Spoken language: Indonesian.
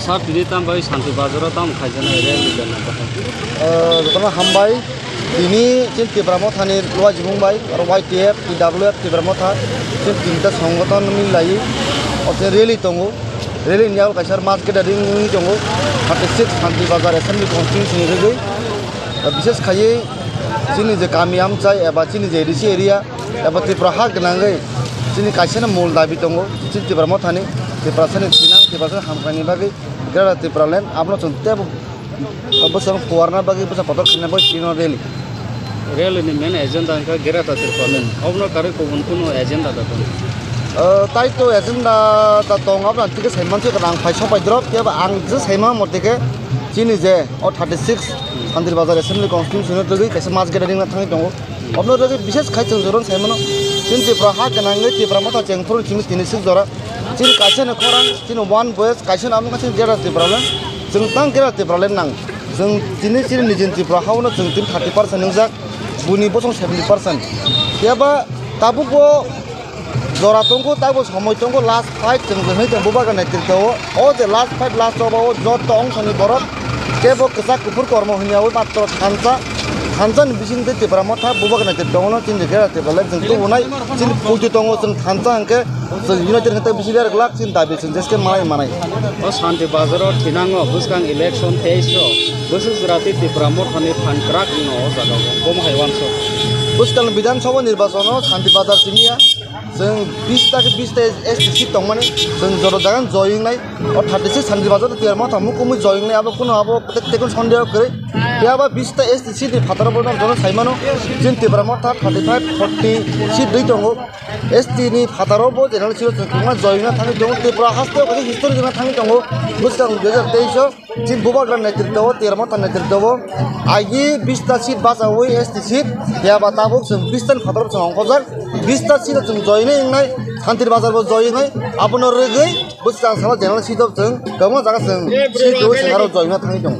Saat ini tambah Santi Bazar tam khajana rally dan Karena hambai ini cinti Pramotha ni luar jumung baik, YTF, TWF, Pramotha, cinti kita songgotan milai, atau rally tunggu, rally ni awal kasar market dari ni tunggu, hati six Santi Bazar assembly constituency ni lagi, bisnis kaya sini je kami amcai, apa sini je edisi area, apa Tripura hak nangai, sini kasar mall dabi tunggu, cinti Pramotha ni, Tripura sana sinang, Tripura sana hamkani bagi, kira Tripura land, apno contohnya apa sang warna bagi pusat foto kena buat kino rally. Rally ni main agenda angka gerak Tripura land. Apno kari kubun kuno agenda datang. Tai to agenda datang apna tiga seman tu kerang paisa pai drop ya ang je seman motika sini je or 36 Santi Bazar assembly constituency tu lagi kasih mas gede dengan tangi tunggu. Apno lagi bisnis kai cengjoran seman sini Tripura hak kenangan Tripura mata cengfur sini 36 dora sini kasih nak orang sini one boys kasih namun kasih gerak Tripura land. Jeng tang kira Tripura land nang, jeng jenis nijin Tripura hauna jeng tim 30% nungjak, buni bosong 70%. Tiaba tabu ko zora tunggu tabu somoi tunggu last fight jeng jeng buba kan netirto, the last fight last over jod tong sani borot, kebo kesak kupur kormo hinyawi matro Hansan bising de Tripura Motha buba kan netirto no jeng kira Tripura land jeng tu unai jeng puji tongo jeng Hansan angke United kita bising dia gelak jeng tabi jeng jeske malai. Santi Bazar Tinango buskang election teso busus rati Tripura Motha ni pankrak no jaga bom haiwan so buskang bidan sabha nirbachon Santi Bazar siniya जों 20 STC दं माने जों जरदागान जयिं नाय 36 Santi Bazar Tripura Motha मुकुमि जयिं नाय आबो कुनो आबो तेकुन सन्देह करे याबा 20 STC नि फातार बनो जन साइमानो जों Tripura Motha 35 40 सीट दै दङ ST नि फाताराव बो जेनेरेल सिट जों कुमा जयिं ना थाङि दङ Tripura हास्तेव कति हिस्टोरि जों थाङि दङ बुस्तां 2023 जिन बुबाग्रा नेतृत्व Tripura Motha नेतृत्व आगि 20 सीट बासावै ST सीट याबा ताबो जों 20 फाताराव जों अंखजak 20 सीट जों जयिं नाय Santi Bazar बो जयिं नाय आपनो रगै बुस्तां साला जेनेरेल सिट जों गोबां जागा जों सीट दङ सेनाराव जयिं ना थाङि दङ